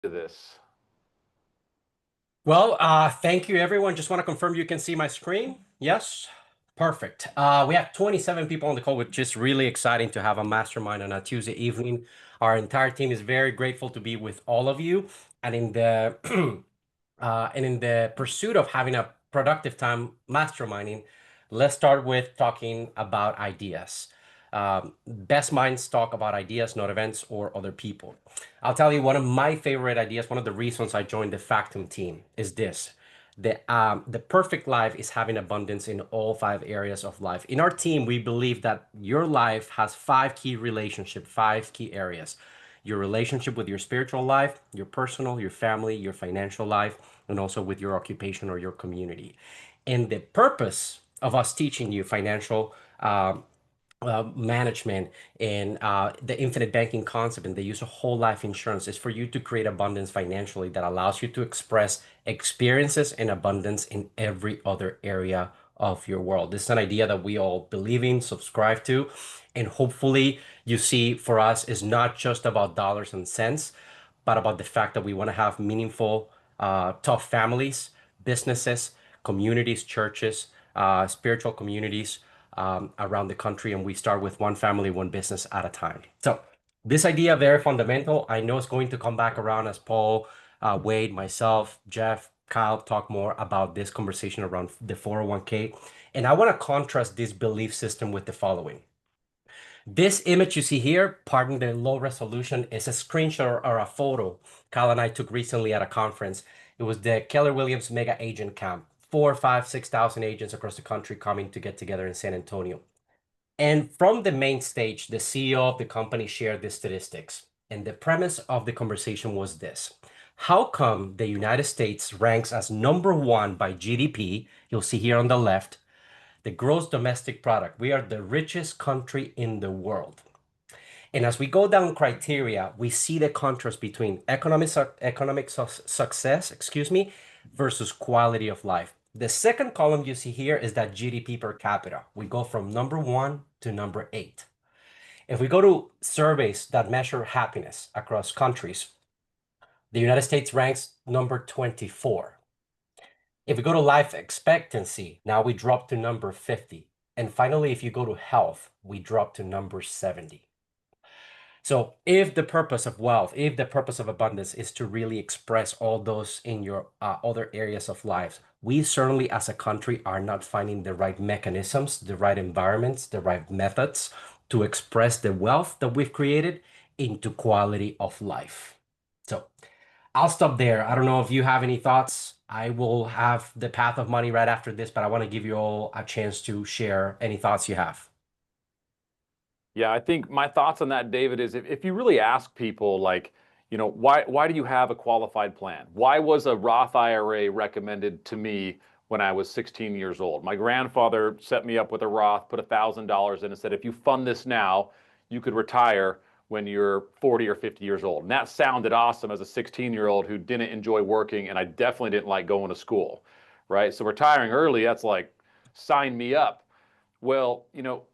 to this. Well, thank you, everyone. Just want to confirm you can see my screen. Yes, perfect. We have 27 people on the call, which is really exciting to have a mastermind on a Tuesday evening. Our entire team is very grateful to be with all of you, and in the pursuit of having a productive time masterminding, let's start with talking about ideas. Best minds talk about ideas, not events or other people. I'll tell you one of my favorite ideas, one of the reasons I joined the Factum team is this. The perfect life is having abundance in all five areas of life. In our team, we believe that your life has five key relationships, five key areas. Your relationship with your spiritual life, your personal, your family, your financial life, and also with your occupation or your community. And the purpose of us teaching you financial management and the infinite banking concept and the use of whole life insurance is for you to create abundance financially that allows you to express experiences and abundance in every other area of your world. This is an idea that we all believe in, subscribe to, and hopefully you see for us is not just about dollars and cents, but about the fact that we want to have meaningful, tough families, businesses, communities, churches, spiritual communities around the country, and we start with one family, one business at a time. So this idea, very fundamental. I know it's going to come back around as Paul, Wade, myself, Jeff, Kyle talk more about this conversation around the 401k. And I want to contrast this belief system with the following. This image you see here, pardon the low resolution, is a screenshot or a photo Kyle and I took recently at a conference. It was the Keller Williams Mega Agent Camp. 4, 5, 6,000 agents across the country coming to get together in San Antonio. And from the main stage, the CEO of the company shared the statistics. And the premise of the conversation was this. How come the United States ranks as number one by GDP? You'll see here on the left, the gross domestic product. We are the richest country in the world. And as we go down criteria, we see the contrast between success, versus quality of life. The second column you see here is that GDP per capita. We go from number one to number eight. If we go to surveys that measure happiness across countries, the United States ranks number 24. If we go to life expectancy, now we drop to number 50. And finally, if you go to health, we drop to number 70. So if the purpose of wealth, if the purpose of abundance is to really express all those in your other areas of life, we certainly as a country are not finding the right mechanisms, the right environments, the right methods to express the wealth that we've created into quality of life. So I'll stop there. I don't know if you have any thoughts. I will have the path of money right after this, but I want to give you all a chance to share any thoughts you have. Yeah, I think my thoughts on that, David, is if you really ask people, like, why do you have a qualified plan? Why was a Roth IRA recommended to me when I was 16 years old? My grandfather set me up with a Roth, put $1,000 in and said, if you fund this now, you could retire when you're 40 or 50 years old. And that sounded awesome as a 16-year-old who didn't enjoy working, and I definitely didn't like going to school, right? So retiring early, that's like, sign me up. Well,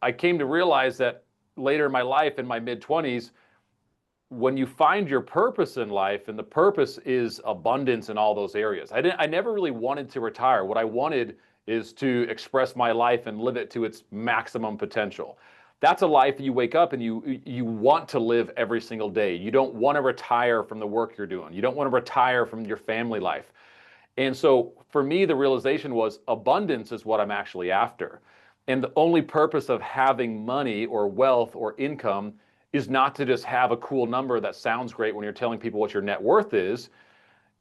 I came to realize that later in my life, in my mid 20s, when you find your purpose in life, and the purpose is abundance in all those areas. I never really wanted to retire. What I wanted is to express my life and live it to its maximum potential. That's a life you wake up and you want to live every single day. You don't want to retire from the work you're doing. You don't want to retire from your family life. And so for me, the realization was abundance is what I'm actually after. And the only purpose of having money or wealth or income is not to just have a cool number that sounds great when you're telling people what your net worth is.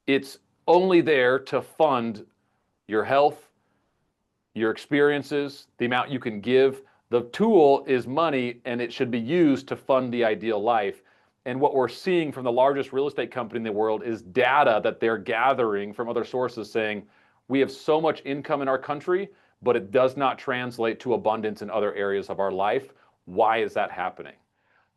It's only there to fund your health, your experiences, the amount you can give. The tool is money, and it should be used to fund the ideal life. And what we're seeing from the largest real estate company in the world is data that they're gathering from other sources saying, we have so much income in our country, but it does not translate to abundance in other areas of our life. Why is that happening?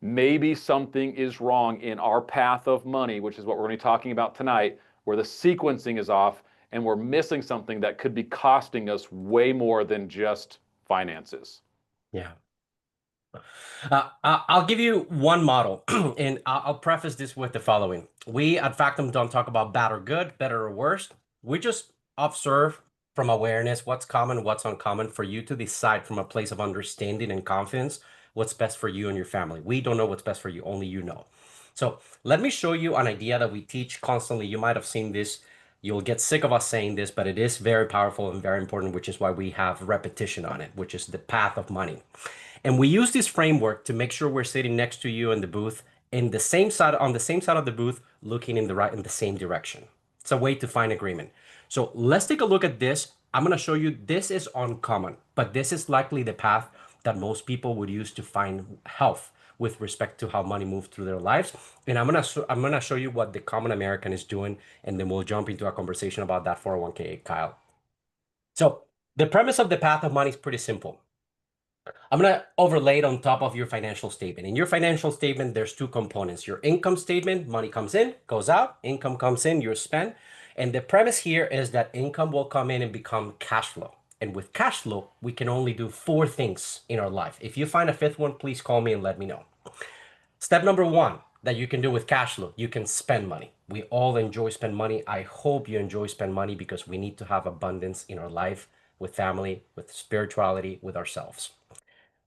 Maybe something is wrong in our path of money, which is what we're going to be talking about tonight, where the sequencing is off and we're missing something that could be costing us way more than just finances. Yeah. I'll give you one model, and I'll preface this with the following. We at Factum don't talk about bad or good, better or worse. We just observe from awareness what's common, what's uncommon for you to decide from a place of understanding and confidence what's best for you and your family. We don't know what's best for you, only you know. So let me show you an idea that we teach constantly. You might have seen this. You'll get sick of us saying this, but it is very powerful and very important, which is why we have repetition on it, which is the path of money. And we use this framework to make sure we're sitting next to you in the booth in the same side on the same side of the booth, looking in the same direction. It's a way to find agreement. So let's take a look at this. I'm going to show you this is uncommon, but this is likely the path that most people would use to find health with respect to how money moves through their lives. And I'm gonna show you what the common American is doing, and then we'll jump into a conversation about that 401k, Kyle. So the premise of the path of money is pretty simple. I'm going to overlay it on top of your financial statement. In your financial statement, there's two components. Your income statement, money comes in, goes out, income comes in, you spend. And the premise here is that income will come in and become cash flow. And with cash flow, we can only do four things in our life. If you find a fifth one, please call me and let me know. Step number one that you can do with cash flow, you can spend money. We all enjoy spend money. I hope you enjoy spend money because we need to have abundance in our life with family, with spirituality, with ourselves.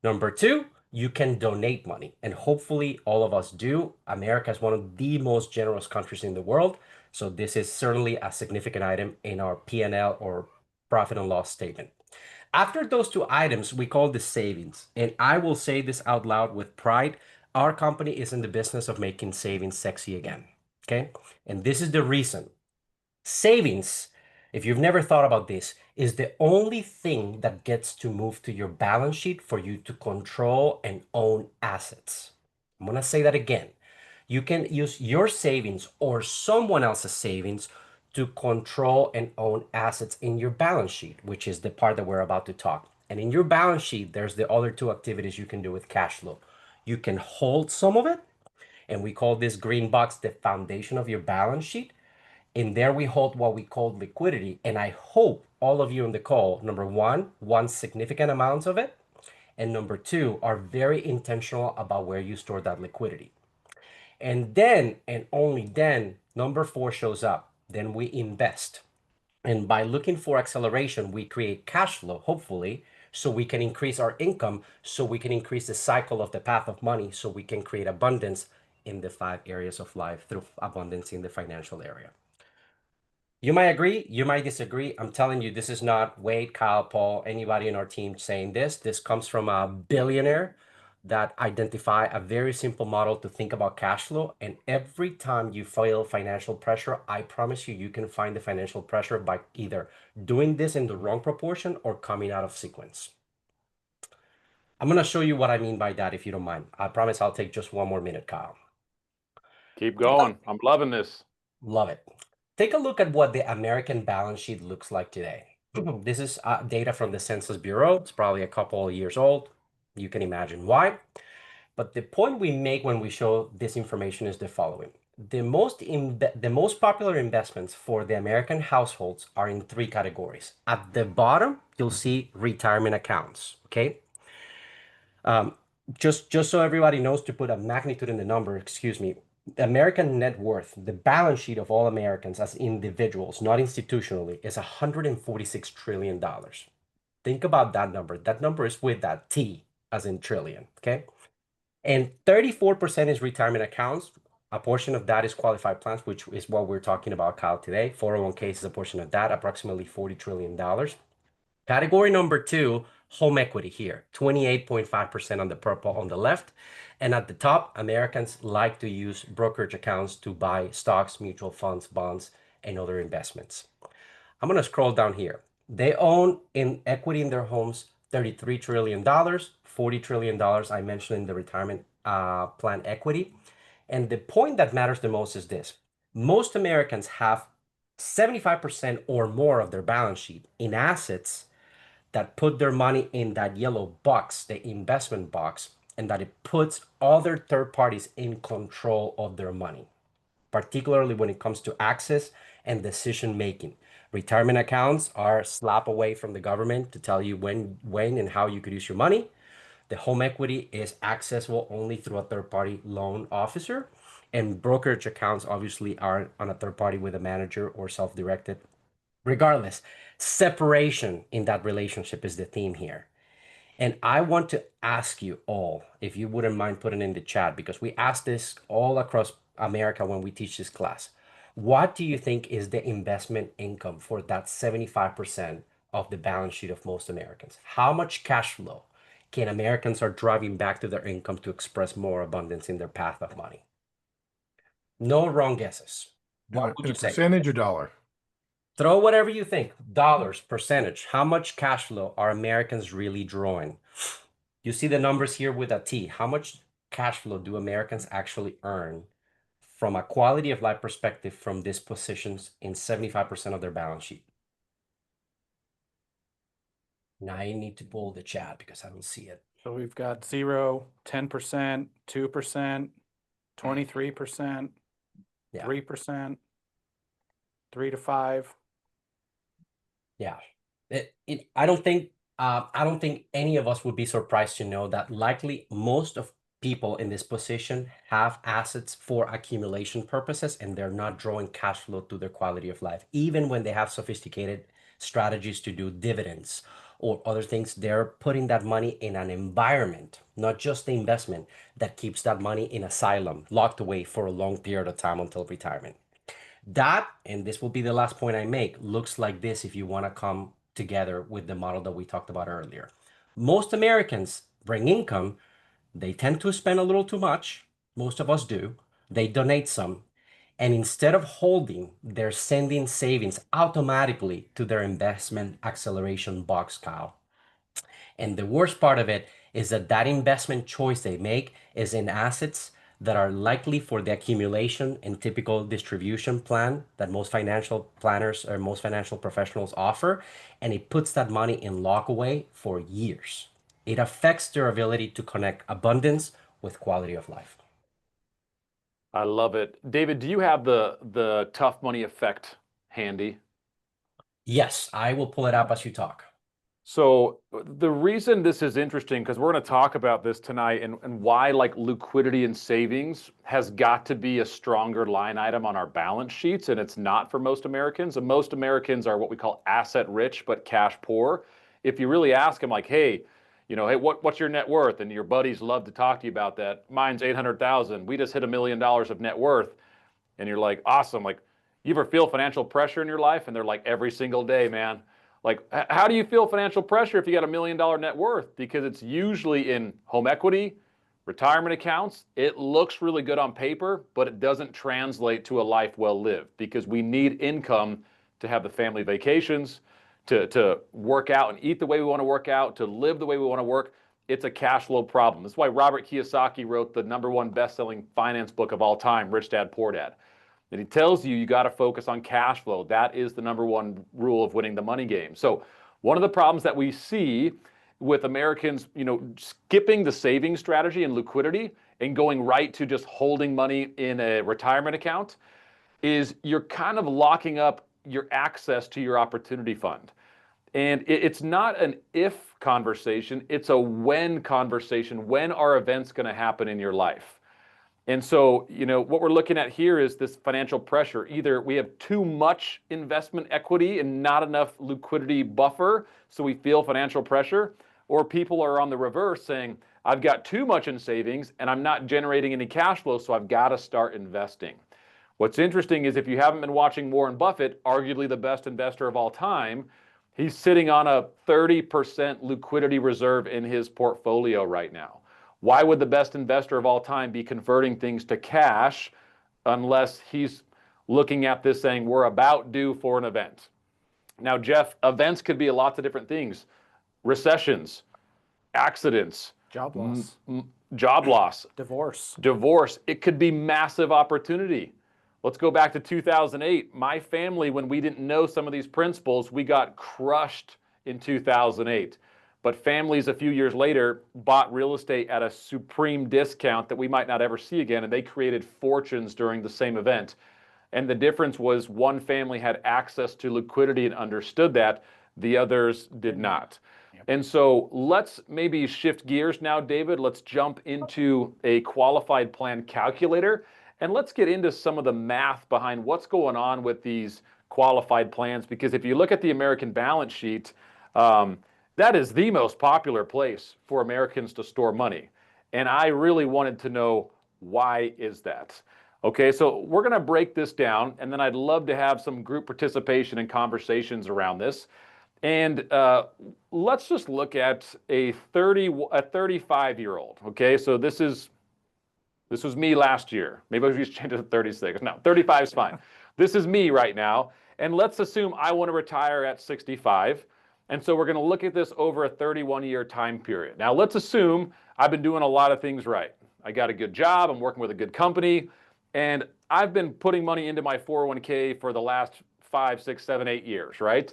Number two, you can donate money. And hopefully all of us do. America is one of the most generous countries in the world. So this is certainly a significant item in our P&L or profit and loss statement. After those two items, we call this savings. And I will say this out loud with pride. Our company is in the business of making savings sexy again. Okay. And this is the reason. Savings, if you've never thought about this, is the only thing that gets to move to your balance sheet for you to control and own assets. I'm going to say that again. You can use your savings or someone else's savings to control and own assets in your balance sheet, which is the part that we're about to talk. And in your balance sheet, there's the other two activities you can do with cash flow. You can hold some of it, and we call this green box the foundation of your balance sheet. In there, we hold what we call liquidity. And I hope all of you on the call, number one, want significant amounts of it. And number two, are very intentional about where you store that liquidity. And then, and only then, number four shows up. Then we invest. And by looking for acceleration, we create cash flow, hopefully, so we can increase our income, so we can increase the cycle of the path of money, so we can create abundance in the five areas of life through abundance in the financial area. You might agree, you might disagree. I'm telling you, this is not Wade, Kyle, Paul, anybody in our team saying this. This comes from a billionaire that identify a very simple model to think about cash flow. And every time you feel financial pressure, I promise you, you can find the financial pressure by either doing this in the wrong proportion or coming out of sequence. I'm going to show you what I mean by that if you don't mind. I promise I'll take just one more minute, Kyle. Keep Take a going. I'm loving this. Love it. Take a look at what the American balance sheet looks like today. This is data from the Census Bureau. It's probably a couple of years old. You can imagine why. But the point we make when we show this information is the following. The most popular investments for the American households are in three categories. At the bottom, you'll see retirement accounts, okay? Um, just so everybody knows to put a magnitude in the number, excuse me, American net worth, the balance sheet of all Americans as individuals, not institutionally, is $146 trillion. Think about that number. That number is with that T as in trillion, okay? And 34% is retirement accounts. A portion of that is qualified plans, which is what we're talking about, Kyle, today. 401k is a portion of that, approximately $40 trillion. Category number two, home equity here, 28.5% on the purple on the left. And at the top, Americans like to use brokerage accounts to buy stocks, mutual funds, bonds, and other investments. I'm going to scroll down here. They own in equity in their homes $33 trillion, $40 trillion I mentioned in the retirement plan equity. And the point that matters the most is this. Most Americans have 75% or more of their balance sheet in assets that put their money in that yellow box, the investment box, and that it puts other third parties in control of their money, particularly when it comes to access and decision making. Retirement accounts are a slap away from the government to tell you when and how you could use your money. The home equity is accessible only through a third-party loan officer, and brokerage accounts obviously are on a third party with a manager or self-directed. Regardless, separation in that relationship is the theme here. And I want to ask you all, if you wouldn't mind putting in the chat, because we ask this all across America when we teach this class. What do you think is the investment income for that 75% of the balance sheet of most Americans? How much cash flow can Americans are driving back to their income to express more abundance in their path of money? No wrong guesses. In What a, would in you a say? percentage or dollar? Throw whatever you think. Dollars, percentage. How much cash flow are Americans really drawing? You see the numbers here with a T. How much cash flow do Americans actually earn from a quality of life perspective from these positions in 75% of their balance sheet? Now I need to pull the chat because I don't see it. So we've got 0, 10%, 2%, 23%, Yeah. 3%, 3 to 5. Yeah. I don't think any of us would be surprised to know that likely most of people in this position have assets for accumulation purposes and they're not drawing cash flow to their quality of life. Even when they have sophisticated strategies to do dividends or other things, they're putting that money in an environment, not just the investment, that keeps that money in asylum, locked away for a long period of time until retirement. That, and this will be the last point I make, looks like this if you want to come together with the model that we talked about earlier. Most Americans bring income, they tend to spend a little too much. Most of us do. They donate some. And instead of holding, they're sending savings automatically to their investment acceleration box, Kyle. And the worst part of it is that that investment choice they make is in assets that are likely for the accumulation and typical distribution plan that most financial planners or most financial professionals offer. And it puts that money in lockaway for years. It affects their ability to connect abundance with quality of life. I love it. David, do you have the tough money effect handy? Yes, I will pull it up as you talk. So the reason this is interesting, because we're going to talk about this tonight and why like liquidity and savings has got to be a stronger line item on our balance sheets, and it's not for most Americans. And most Americans are what we call asset rich but cash poor. If you really ask them like, hey, hey, what's your net worth? And your buddies love to talk to you about that. Mine's 800,000. We just hit $1 million of net worth. And you're like, awesome. Like, you ever feel financial pressure in your life? And they're like, every single day, man. Like, how do you feel financial pressure if you got $1 million net worth? Because it's usually in home equity, retirement accounts. It looks really good on paper, but it doesn't translate to a life well lived because we need income to have the family vacations, to work out and eat the way we want to work out, to live the way we want to work. It's a cash flow problem. That's why Robert Kiyosaki wrote the #1 best-selling finance book of all time, Rich Dad, Poor Dad. And he tells you got to focus on cash flow. That is the #1 rule of winning the money game. So one of the problems that we see with Americans, skipping the saving strategy and liquidity and going right to just holding money in a retirement account is you're kind of locking up your access to your opportunity fund. And it's not an if conversation, it's a when conversation. When are events going to happen in your life? And so, what we're looking at here is this financial pressure. Either we have too much investment equity and not enough liquidity buffer, so we feel financial pressure, or people are on the reverse saying, I've got too much in savings and I'm not generating any cash flow, so I've got to start investing. What's interesting is if you haven't been watching Warren Buffett, arguably the best investor of all time, he's sitting on a 30% liquidity reserve in his portfolio right now. Why would the best investor of all time be converting things to cash unless he's looking at this saying we're about due for an event? Now, Jeff, events could be lots of different things. Recessions, accidents, Job loss, job loss, divorce. It could be massive opportunity. Let's go back to 2008. My family, when we didn't know some of these principles, we got crushed in 2008. But families a few years later bought real estate at a supreme discount that we might not ever see again, and they created fortunes during the same event. And the difference was one family had access to liquidity and understood that. The others did not. Yep. And so let's maybe shift gears now, David. Let's jump into a qualified plan calculator, and let's get into some of the math behind what's going on with these qualified plans. Because if you look at the American balance sheet, that is the most popular place for Americans to store money. And I really wanted to know, why is that? Okay, so we're going to break this down, and then I'd love to have some group participation and conversations around this. And let's just look at a 35-year-old. Okay, so this was me last year. Maybe I should change it to 36. No, 35 is fine. This is me right now. And let's assume I want to retire at 65. And so we're going to look at this over a 31-year time period. Now, let's assume I've been doing a lot of things right. I got a good job. I'm working with a good company. And I've been putting money into my 401k for the last 5, 6, 7, 8 years, right?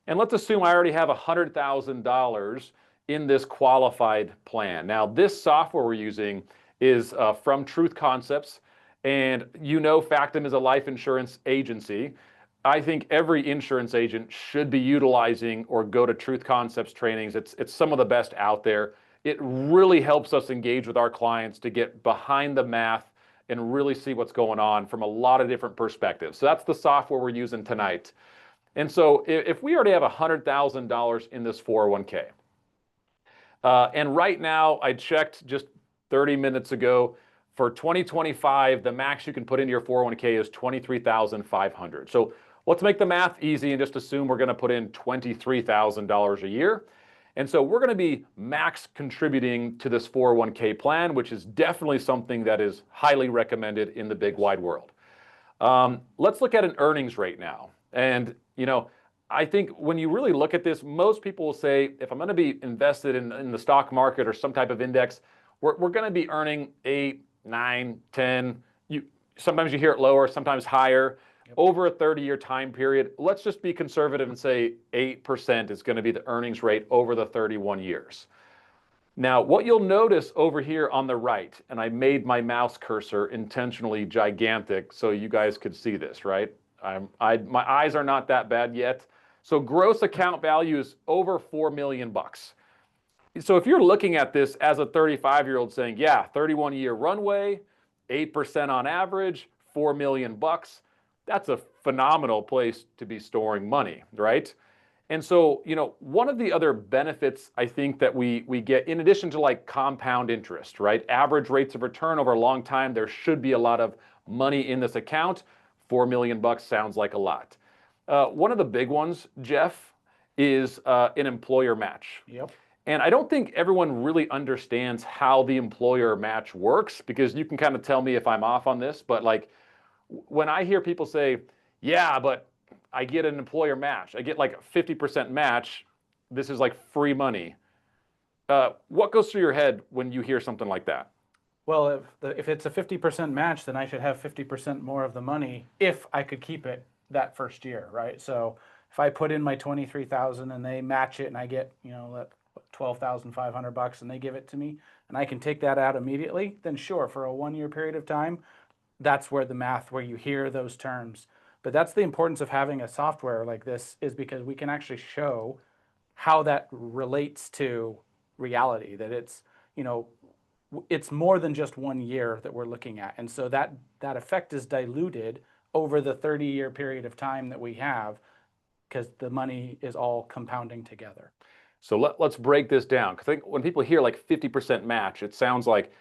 And let's assume I already have $100,000 in this qualified plan. Now, this software we're using is from Truth Concepts. And you know Factum is a life insurance agency. I think every insurance agent should be utilizing or go to Truth Concepts trainings. It's some of the best out there. It really helps us engage with our clients to get behind the math and really see what's going on from a lot of different perspectives. So that's the software we're using tonight. And so if we already have $100,000 in this 401k, and right now I checked just 30 minutes ago, for 2025, the max you can put into your 401k is $23,500. So let's make the math easy and just assume we're going to put in $23,000 a year. And so we're going to be max contributing to this 401k plan, which is definitely something that is highly recommended in the big wide world. Let's look at an earnings rate now. And, I think when you really look at this, most people will say, if I'm going to be invested in the stock market or some type of index, we're going to be earning 8, 9, 10. Sometimes you hear it lower, sometimes higher. Yep. Over a 30-year time period, let's just be conservative and say 8% is going to be the earnings rate over the 31 years. Now, what you'll notice over here on the right, and I made my mouse cursor intentionally gigantic so you guys could see this, right? My eyes are not that bad yet. So gross account value is over $4 million. So if you're looking at this as a 35-year-old saying, yeah, 31-year runway, 8% on average, $4 million, that's a phenomenal place to be storing money, right? And so, one of the other benefits I think that we get, in addition to like compound interest, right? Average rates of return over a long time, there should be a lot of money in this account. $4 million sounds like a lot. One of the big ones, Jeff, is an employer match. Yep. And I don't think everyone really understands how the employer match works, because you can kind of tell me if I'm off on this, but like when I hear people say, yeah, but I get an employer match, I get like a 50% match, this is like free money. What goes through your head when you hear something like that? Well, if it's a 50% match, then I should have 50% more of the money if I could keep it that first year, right? So if I put in my 23,000 and they match it and I get, $12,500 and they give it to me and I can take that out immediately, then sure, for a 1-year period of time, that's where the math, where you hear those terms. But that's the importance of having a software like this, is because we can actually show how that relates to reality, that it's, it's more than just 1 year that we're looking at. And so that effect is diluted over the 30-year period of time that we have, because the money is all compounding together. So let's break this down. Because I think when people hear like 50% match, it sounds like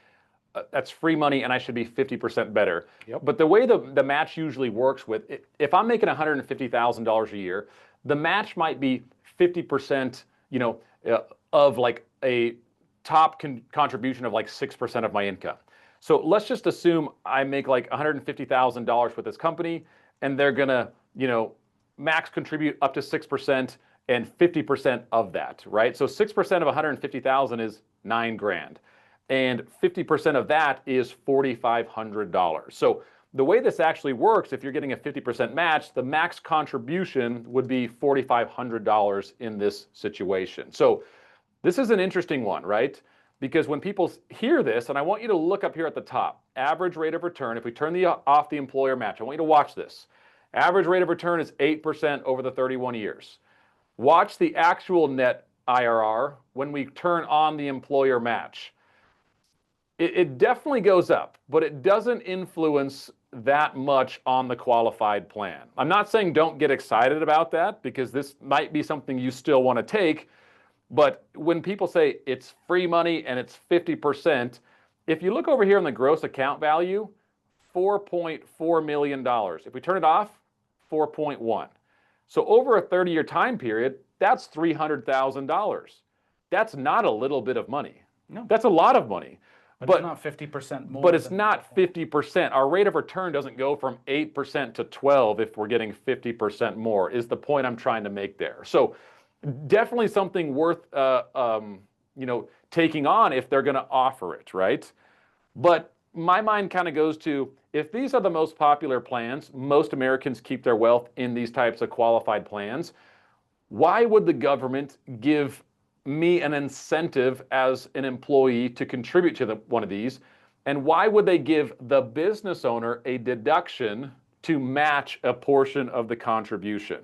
that's free money and I should be 50% better. Yep. But the way the match usually works with, if I'm making $150,000 a year, the match might be 50%, of like a top contribution of like 6% of my income. So let's just assume I make like $150,000 with this company, and they're gonna, max contribute up to 6% and 50% of that, right? So 6% of 150,000 is $9,000, and 50% of that is $4,500. So the way this actually works, if you're getting a 50% match, the max contribution would be $4,500 in this situation. So this is an interesting one, right? Because when people hear this, and I want you to look up here at the top, average rate of return, if we turn off the employer match, I want you to watch this. Average rate of return is 8% over the 31 years. Watch the actual net IRR when we turn on the employer match. It definitely goes up, but it doesn't influence that much on the qualified plan. I'm not saying don't get excited about that, because this might be something you still want to take. But when people say it's free money and it's 50%, if you look over here on the gross account value, $4.4 million. If we turn it off, 4.1. So over a 30-year time period, that's $300,000. That's not a little bit of money. No. That's a lot of money. But it's not 50% more. But it's not 50%. Our rate of return doesn't go from 8% to 12 if we're getting 50% more, is the point I'm trying to make there. So definitely something worth taking on if they're going to offer it, right? But my mind kind of goes to, if these are the most popular plans, most Americans keep their wealth in these types of qualified plans, why would the government give me an incentive as an employee to contribute to one of these? And why would they give the business owner a deduction to match a portion of the contribution?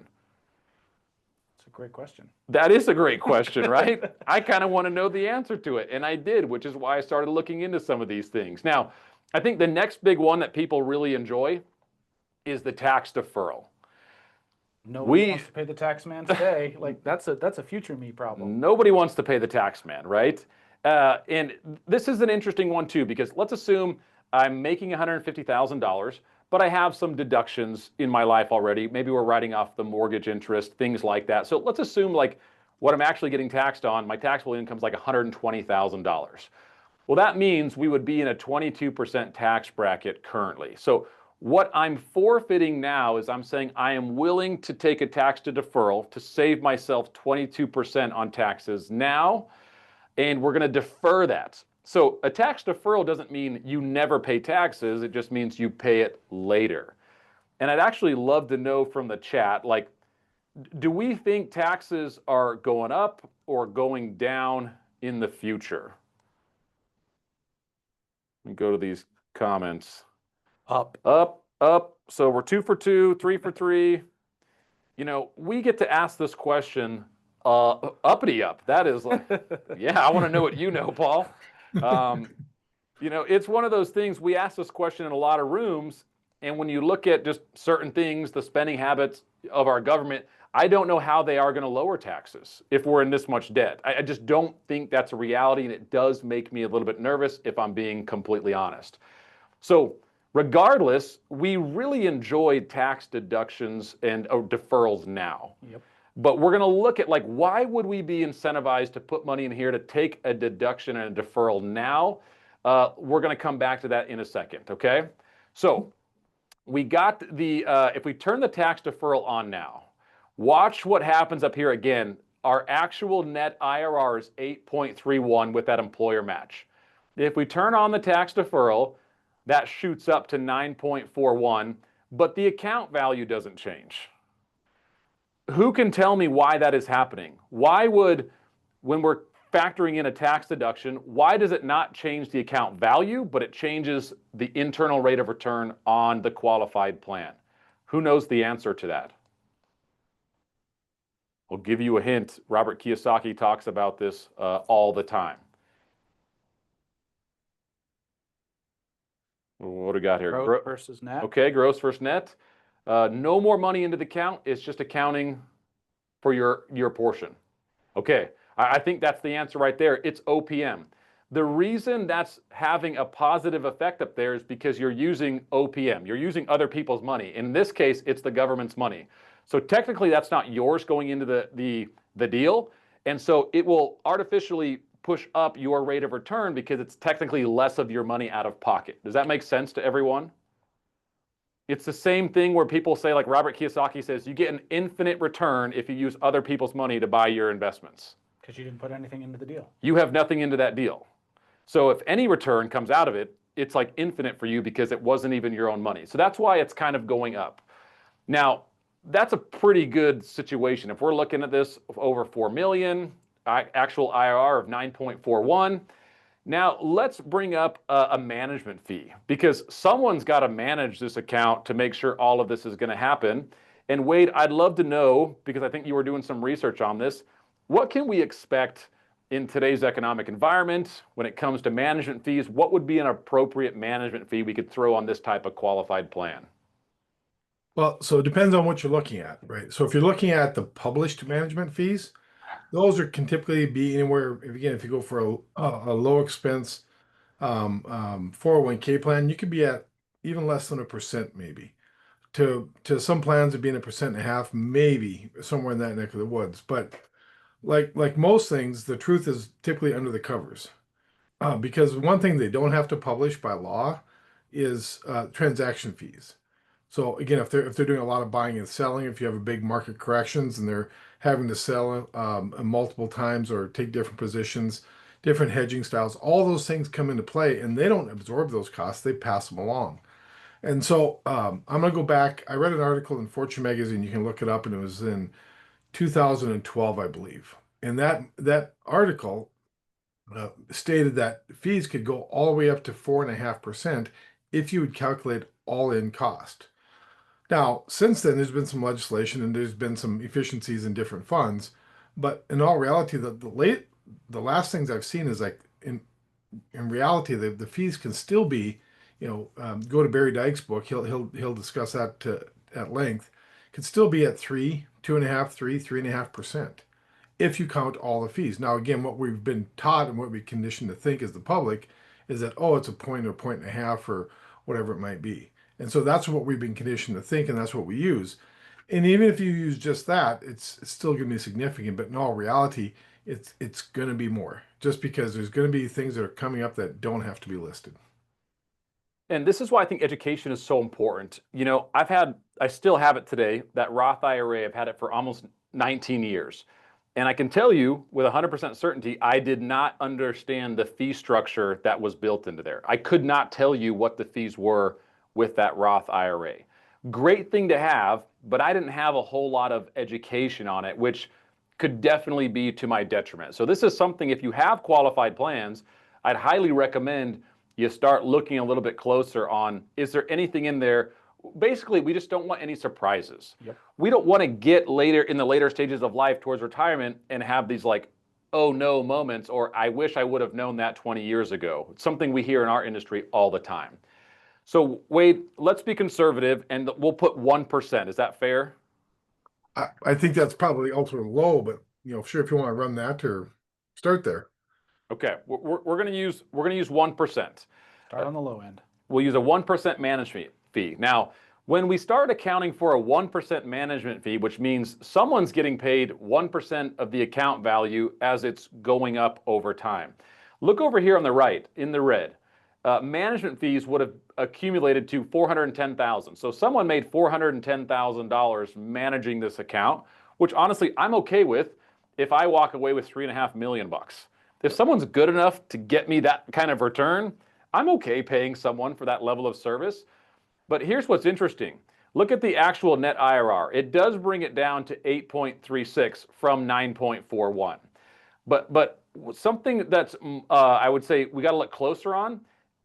It's a great question. That is a great question, right? I kind of want to know the answer to it, and I did, which is why I started looking into some of these things. Now, I think the next big one that people really enjoy is the tax deferral. Nobody wants to pay the tax man today. Like that's a future me problem. Nobody wants to pay the tax man, right? And this is an interesting one too, because let's assume I'm making $150,000, but I have some deductions in my life already. Maybe we're writing off the mortgage interest, things like that. So let's assume like what I'm actually getting taxed on, my taxable income is like $120,000. Well, that means we would be in a 22% tax bracket currently. So what I'm forfeiting now is I'm saying I am willing to take a tax to deferral to save myself 22% on taxes now, and we're going to defer that. So a tax deferral doesn't mean you never pay taxes, it just means you pay it later. And I'd actually love to know from the chat, like, do we think taxes are going up or going down in the future? Let me go to these comments. Up. Up, up. So we're 2 for 2, 3 for 3. We get to ask this question uppity up. That is like, yeah, I want to know what you know, Paul. It's one of those things, we ask this question in a lot of rooms, and when you look at just certain things, the spending habits of our government, I don't know how they are going to lower taxes if we're in this much debt. I just don't think that's a reality, and it does make me a little bit nervous if I'm being completely honest. So regardless, we really enjoyed tax deductions and deferrals now. Yep. But we're going to look at, like, why would we be incentivized to put money in here to take a deduction and a deferral now? We're going to come back to that in a second, okay? So we got if we turn the tax deferral on now, watch what happens up here again. Our actual net IRR is 8.31 with that employer match. If we turn on the tax deferral, that shoots up to 9.41, but the account value doesn't change. Who can tell me why that is happening? Why would, when we're factoring in a tax deduction, why does it not change the account value, but it changes the internal rate of return on the qualified plan? Who knows the answer to that? I'll give you a hint. Robert Kiyosaki talks about this all the time. What do we got here? Gross versus net. Okay, gross versus net. No more money into the account. It's just accounting for your portion. Okay, I think that's the answer right there. It's OPM. The reason that's having a positive effect up there is because you're using OPM. You're using other people's money. In this case, it's the government's money. So technically, that's not yours going into the deal. And so it will artificially push up your rate of return because it's technically less of your money out of pocket. Does that make sense to everyone? It's the same thing where people say, like Robert Kiyosaki says, you get an infinite return if you use other people's money to buy your investments. Because you didn't put anything into the deal. You have nothing into that deal. So if any return comes out of it, it's like infinite for you because it wasn't even your own money. So that's why it's kind of going up. Now, that's a pretty good situation. If we're looking at this over 4 million, actual IRR of 9.41. Now let's bring up a management fee because someone's got to manage this account to make sure all of this is going to happen. And Wade, I'd love to know, because I think you were doing some research on this, what can we expect in today's economic environment when it comes to management fees? What would be an appropriate management fee we could throw on this type of qualified plan? Well, so it depends on what you're looking at, right? So if you're looking at the published management fees, those can typically be anywhere, again, if you go for a low expense 401k plan, you could be at even less than 1% maybe. To some plans, it'd be in 1.5%, maybe somewhere in that neck of the woods. But like most things, the truth is typically under the covers. Because one thing they don't have to publish by law is transaction fees. So again, if they're doing a lot of buying and selling, if you have a big market corrections and they're having to sell multiple times or take different positions, different hedging styles, all those things come into play, and they don't absorb those costs; they pass them along. And so I'm going to go back. I read an article in Fortune magazine. You can look it up, and it was in 2012, I believe. And that article stated that fees could go all the way up to 4.5% if you would calculate all-in cost. Now, since then, there's been some legislation and there's been some efficiencies in different funds, but in all reality, the last things I've seen is like in reality, the fees can still be, go to Barry Dyke's book. He'll discuss that at length. Could still be at 2.5, 3.5% if you count all the fees. Now, again, what we've been taught and what we conditioned to think as the public is that, oh, it's a point or point and a half or whatever it might be. And so that's what we've been conditioned to think, and that's what we use. And even if you use just that, it's still going to be significant. But in all reality, it's going to be more, just because there's going to be things that are coming up that don't have to be listed. And this is why I think education is so important. I still have it today, that Roth IRA. I've had it for almost 19 years. And I can tell you with 100% certainty, I did not understand the fee structure that was built into there. I could not tell you what the fees were with that Roth IRA. Great thing to have, but I didn't have a whole lot of education on it, which could definitely be to my detriment. So this is something, if you have qualified plans, I'd highly recommend you start looking a little bit closer on, is there anything in there? Basically, we just don't want any surprises. Yep. We don't want to get later in the later stages of life towards retirement and have these like, oh no moments, or I wish I would have known that 20 years ago. It's something we hear in our industry all the time. So Wade, let's be conservative and we'll put 1%. Is that fair? I think that's probably ultra low, but sure, if you want to run that or start there. Okay, we're going to use 1%. Start on the low end. We'll use a 1% management fee. Now, when we start accounting for a 1% management fee, which means someone's getting paid 1% of the account value as it's going up over time. Look over here on the right in the red. Management fees would have accumulated to $410,000. So someone made $410,000 managing this account, which honestly I'm okay with if I walk away with $3.5 million bucks. If someone's good enough to get me that kind of return, I'm okay paying someone for that level of service. But here's what's interesting. Look at the actual net IRR. It does bring it down to 8.36 from 9.41. But something that's I would say we got to look closer on.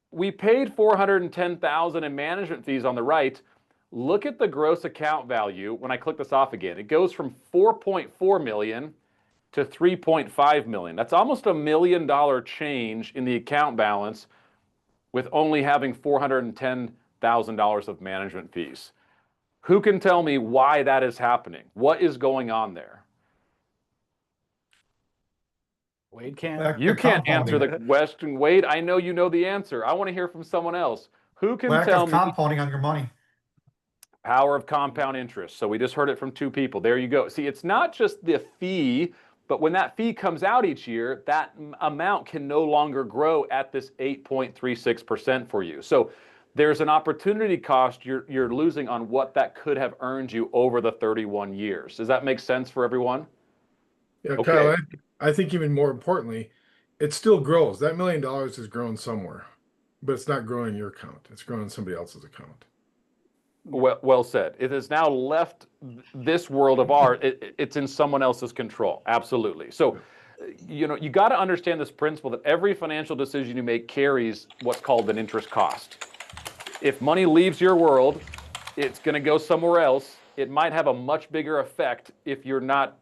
We paid $410,000 in management fees on the right. Look at the gross account value when I click this off again. It goes from 4.4 million to 3.5 million. That's almost $1 million change in the account balance with only having $410,000 of management fees. Who can tell me why that is happening? What is going on there? Wade can't. You can't answer the question, Wade. I know you know the answer. I want to hear from someone else. Who can tell me? Compounding on your money. Power of compound interest. So we just heard it from two people. There you go. See, it's not just the fee, but when that fee comes out each year, that amount can no longer grow at this 8.36% for you. So there's an opportunity cost you're losing on what that could have earned you over the 31 years. Does that make sense for everyone? Yeah, Okay. Kyle, I think even more importantly, it still grows. That $1 million has grown somewhere, but it's not growing in your account. It's growing in somebody else's account. Well said. It has now left this world of ours. It's in someone else's control. Absolutely. So, you got to understand this principle that every financial decision you make carries what's called an interest cost. If money leaves your world, it's going to go somewhere else. it might have a much bigger effect if you're not,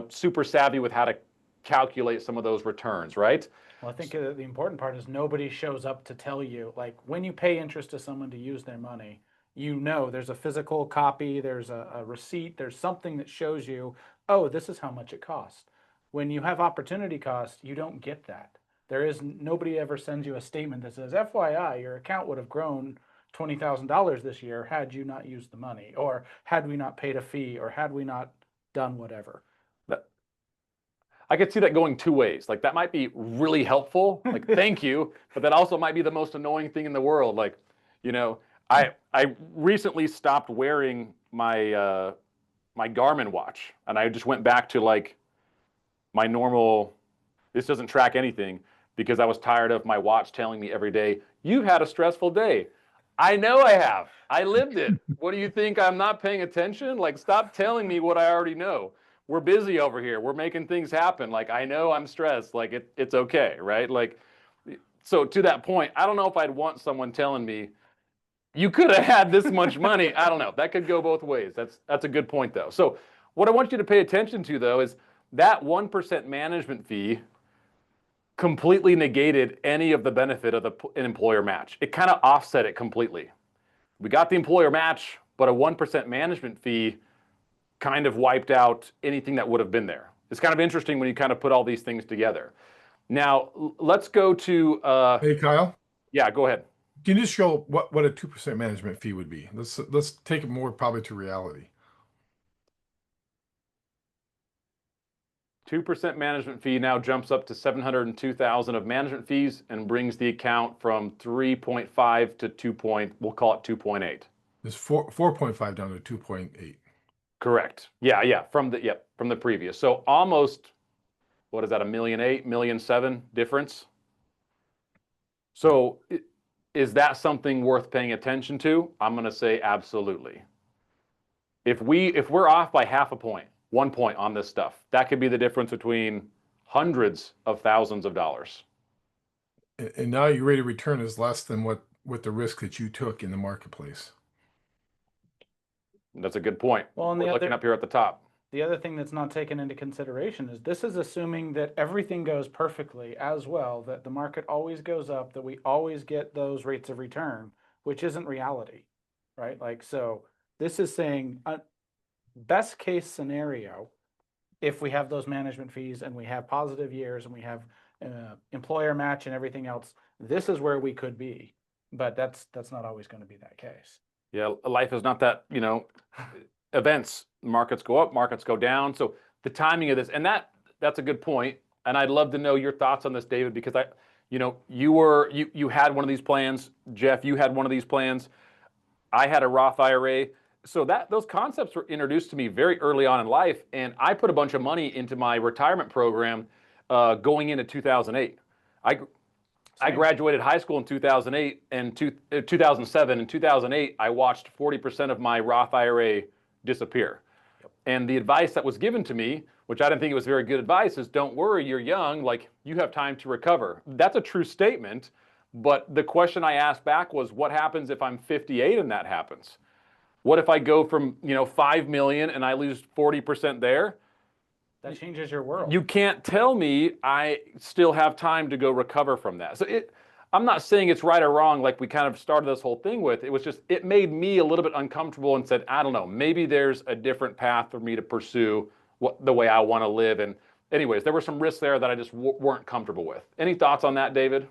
super savvy with how to calculate some of those returns, right? Well, I think the important part is nobody shows up to tell you, like when you pay interest to someone to use their money, there's a physical copy, there's a receipt, there's something that shows you, oh, this is how much it cost. When you have opportunity cost, you don't get that. Nobody ever sends you a statement that says, FYI, your account would have grown $20,000 this year had you not used the money, or had we not paid a fee, or had we not done whatever. I could see that going two ways. Like that might be really helpful, like thank you, but that also might be the most annoying thing in the world. Like, I recently stopped wearing my Garmin watch, and I just went back to like my normal. This doesn't track anything because I was tired of my watch telling me every day, "You've had a stressful day." I know I have. I lived it. What do you think? I'm not paying attention? Like, stop telling me what I already know. We're busy over here. We're making things happen. Like, I know I'm stressed. Like, it's okay, right? Like, so to that point, I don't know if I'd want someone telling me, you could have had this much money. I don't know. That could go both ways. That's a good point, though. So what I want you to pay attention to, though, is that 1% management fee completely negated any of the benefit of an employer match. It kind of offset it completely. We got the employer match, but a 1% management fee kind of wiped out anything that would have been there. It's kind of interesting when you kind of put all these things together. Now, let's go to... Hey, Kyle. Yeah, go ahead. Can you just show what a 2% management fee would be? Let's take it more probably to reality. 2% management fee now jumps up to $702,000 of management fees and brings the account from 3.5 to 2 we'll call it 2.8. It's 4.5 down to 2.8. Correct. Yeah, from the previous. So almost, what is that, $1.8 million, $1.7 million difference? So is that something worth paying attention to? I'm going to say absolutely. If we're off by half a point, 1 point on this stuff, that could be the difference between hundreds of thousands of dollars. And now your rate of return is less than what the risk that you took in the marketplace. That's a good point. Well, and we're looking up here at the top. The other thing that's not taken into consideration is this is assuming that everything goes perfectly as well, that the market always goes up, that we always get those rates of return, which isn't reality, right? Like, so this is saying best case scenario, if we have those management fees and we have positive years and we have employer match and everything else, this is where we could be. But that's not always going to be that case. Yeah, life is not that, events, markets go up, markets go down. So the timing of this, and that's a good point. And I'd love to know your thoughts on this, David, because you had one of these plans. Jeff, you had one of these plans. I had a Roth IRA. So those concepts were introduced to me very early on in life, and I put a bunch of money into my retirement program going into 2008. I graduated high school in 2008 and 2007. In 2008, I watched 40% of my Roth IRA disappear. Yep. And the advice that was given to me, which I didn't think it was very good advice, is don't worry, you're young, like you have time to recover. That's a true statement, but the question I asked back was, what happens if I'm 58 and that happens? What if I go from 5 million and I lose 40% there? That changes your world. You can't tell me I still have time to go recover from that. So I'm not saying it's right or wrong, like we kind of started this whole thing with. It was just, it made me a little bit uncomfortable and said, I don't know, maybe there's a different path for me to pursue the way I want to live. And anyways, there were some risks there that I just weren't comfortable with. Any thoughts on that, David?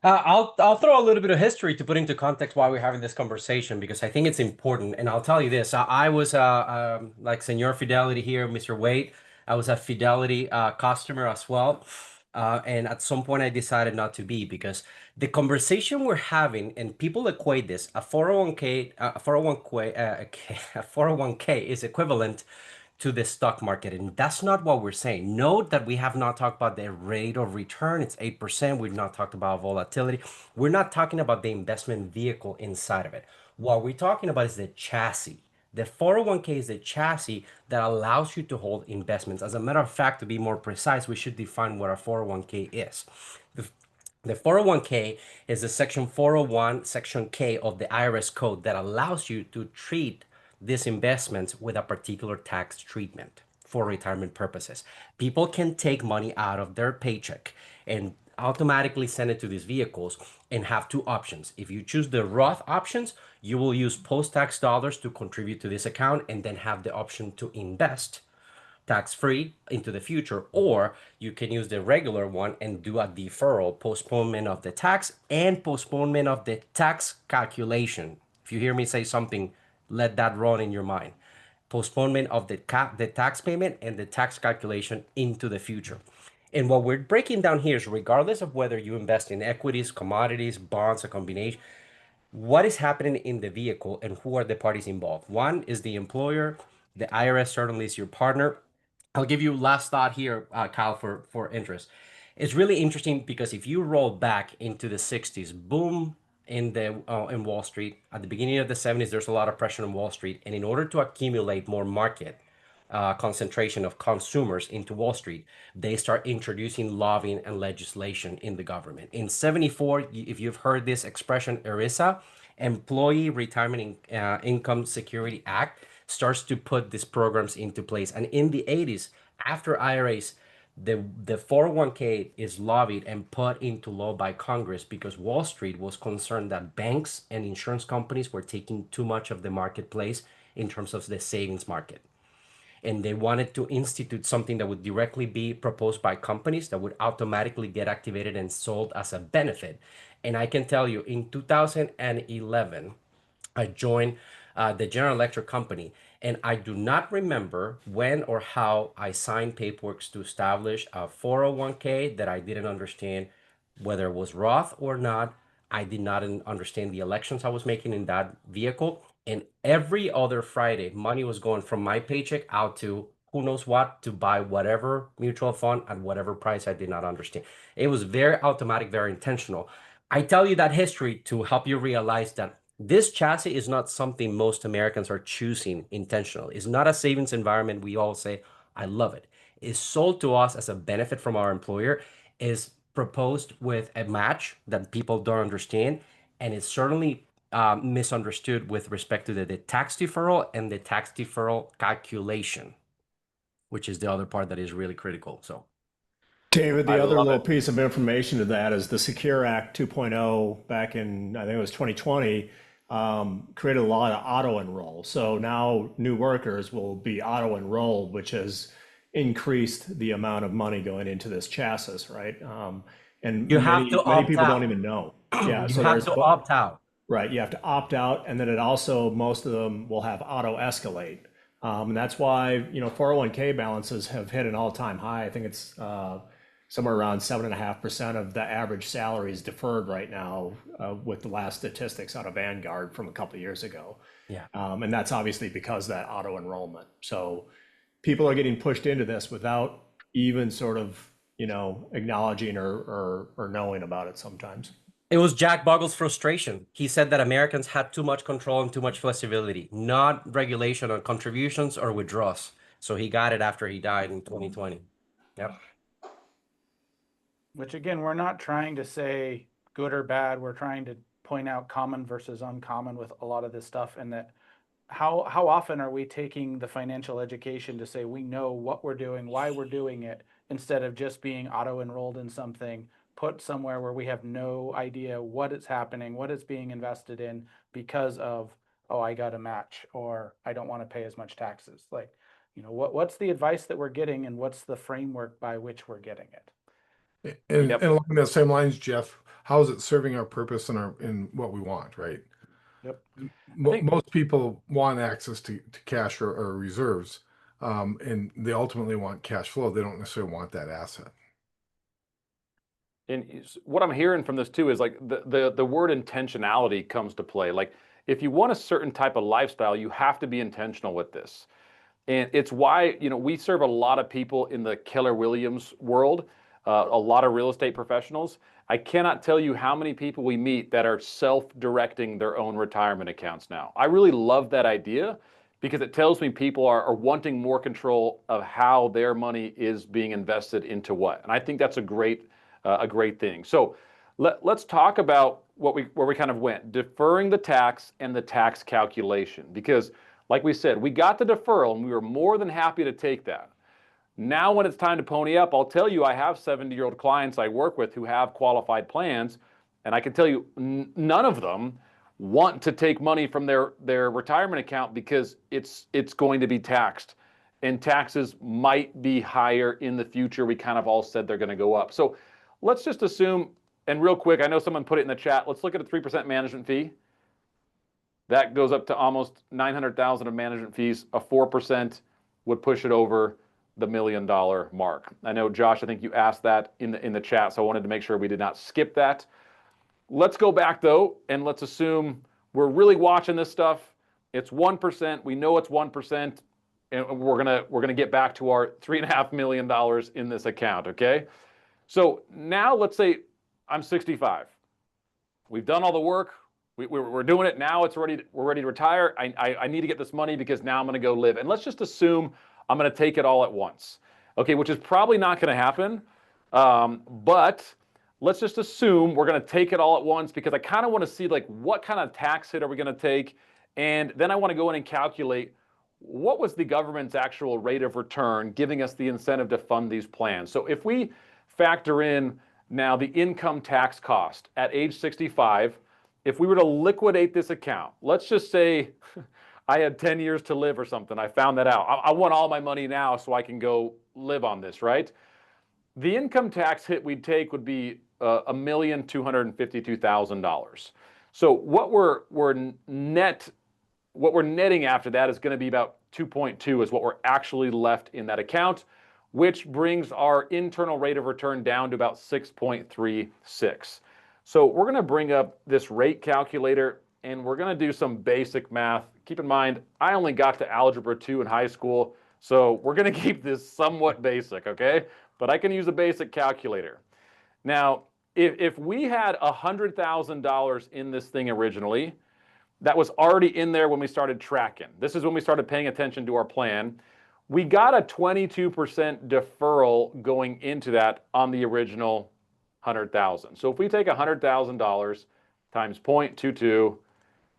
I'll throw a little bit of history to put into context why we're having this conversation, because I think it's important. And I'll tell you this, I was like Senor Fidelity here, Mr. Wade. I was a Fidelity customer as well. And at some point I decided not to be, because the conversation we're having, and people equate this, a 401k, a 401k is equivalent to the stock market. And that's not what we're saying. Note that we have not talked about the rate of return. It's 8%. We've not talked about volatility. We're not talking about the investment vehicle inside of it. What we're talking about is the chassis. The 401k is the chassis that allows you to hold investments. As a matter of fact, to be more precise, we should define what a 401k is. The 401k is the section 401, section K of the IRS code that allows you to treat these investments with a particular tax treatment for retirement purposes. People can take money out of their paycheck and automatically send it to these vehicles and have two options. If you choose the Roth options, you will use post-tax dollars to contribute to this account and then have the option to invest tax-free into the future, or you can use the regular one and do a deferral, postponement of the tax and postponement of the tax calculation. If you hear me say something, let that run in your mind. Postponement of the tax payment and the tax calculation into the future. And what we're breaking down here is regardless of whether you invest in equities, commodities, bonds, a combination, what is happening in the vehicle and who are the parties involved. One is the employer. The IRS certainly is your partner. I'll give you last thought here, Kyle, for interest. It's really interesting because if you roll back into the 60s, boom in Wall Street. At the beginning of the 70s, there's a lot of pressure on Wall Street. And in order to accumulate more market concentration of consumers into Wall Street, they start introducing lobbying and legislation in the government. In 74, if you've heard this expression, ERISA, Employee Retirement Income Security Act, starts to put these programs into place. And in the 80s, after IRAs, the 401k is lobbied and put into law by Congress because Wall Street was concerned that banks and insurance companies were taking too much of the marketplace in terms of the savings market. And they wanted to institute something that would directly be proposed by companies that would automatically get activated and sold as a benefit. And I can tell you, in 2011, I joined the General Electric company, and I do not remember when or how I signed paperwork to establish a 401k that I didn't understand whether it was Roth or not. I did not understand the elections I was making in that vehicle. And every other Friday, money was going from my paycheck out to who knows what to buy whatever mutual fund at whatever price I did not understand. It was very automatic, very intentional. I tell you that history to help you realize that this chassis is not something most Americans are choosing intentionally. It's not a savings environment we all say, I love it. It's sold to us as a benefit from our employer, is proposed with a match that people don't understand, and it's certainly misunderstood with respect to the tax deferral and the tax deferral calculation, which is the other part that is really critical. So, David, I the other love little it. piece of information to that is the Secure Act 2.0 back in, I think it was 2020, created a law to auto enroll. So now new workers will be auto enrolled, which has increased the amount of money going into this chassis, right? And you have to many opt people don't out. even know. Yeah, You so have to opt out. right, you have to opt out, and then it also, most of them will have auto escalate. And that's why, 401k balances have hit an all-time high. I think it's somewhere around 7.5% of the average salary is deferred right now, with the last statistics out of Vanguard from a couple of years ago. Yeah. And that's obviously because of that auto enrollment. So people are getting pushed into this without even sort of, acknowledging or knowing about it sometimes. It was Jack Bogle's frustration. He said that Americans had too much control and too much flexibility, not regulation on contributions or withdrawals. So he got it after he died in 2020. Yep. Which again, we're not trying to say good or bad. We're trying to point out common versus uncommon with a lot of this stuff, and that how often are we taking the financial education to say we know what we're doing, why we're doing it, instead of just being auto enrolled in something, put somewhere where we have no idea what is happening, what is being invested in because of, oh, I got a match, or I don't want to pay as much taxes. Like, what's the advice that we're getting, and what's the framework by which we're getting it? And, Yep. and along those same lines, Jeff, how is it serving our purpose and what we want, right? Yep. Most people want access to cash or reserves, and they ultimately want cash flow. They don't necessarily want that asset. And what I'm hearing from this too is like the word intentionality comes to play. Like if you want a certain type of lifestyle, you have to be intentional with this. And it's why, we serve a lot of people in the Keller Williams world, a lot of real estate professionals. I cannot tell you how many people we meet that are self-directing their own retirement accounts now. I really love that idea because it tells me people are wanting more control of how their money is being invested into what. And I think that's a great thing. So let's talk about where we kind of went, deferring the tax and the tax calculation, because Like we said, we got the deferral and we were more than happy to take that. Now, when it's time to pony up, I'll tell you, I have 70-year-old clients I work with who have qualified plans, and I can tell you none of them want to take money from their retirement account because it's going to be taxed, and taxes might be higher in the future. We kind of all said they're going to go up. So let's just assume, and real quick, I know someone put it in the chat, let's look at a 3% management fee. That goes up to almost 900,000 of management fees. A 4% would push it over the $1 million mark. I know, Josh, I think you asked that in the chat, so I wanted to make sure we did not skip that. Let's go back though, and let's assume we're really watching this stuff. It's 1%. We know it's 1%, and we're gonna get back to our $3.5 million in this account. Okay. So now let's say I'm 65. We've done all the work. We're doing it now. We're ready to retire. I need to get this money because now I'm going to go live. And let's just assume I'm going to take it all at once. Okay, which is probably not going to happen. But let's just assume we're going to take it all at once because I kind of want to see like what kind of tax hit are we going to take, and then I want to go in and calculate what was the government's actual rate of return giving us the incentive to fund these plans. So if we factor in now the income tax cost at age 65, if we were to liquidate this account, let's just say I had 10 years to live or something. I found that out. I want all my money now so I can go live on this, right? The income tax hit we'd take would be $1,252,000. So what we're netting after that is going to be about 2.2 is what we're actually left in that account, which brings our internal rate of return down to about 6.36. So we're going to bring up this rate calculator and we're going to do some basic math. Keep in mind, I only got to Algebra 2 in high school, so we're going to keep this somewhat basic, okay? But I can use a basic calculator. Now, if we had $100,000 in this thing originally, that was already in there when we started tracking. This is when we started paying attention to our plan. We got a 22% deferral going into that on the original 100,000. So if we take $100,000 times 0.22,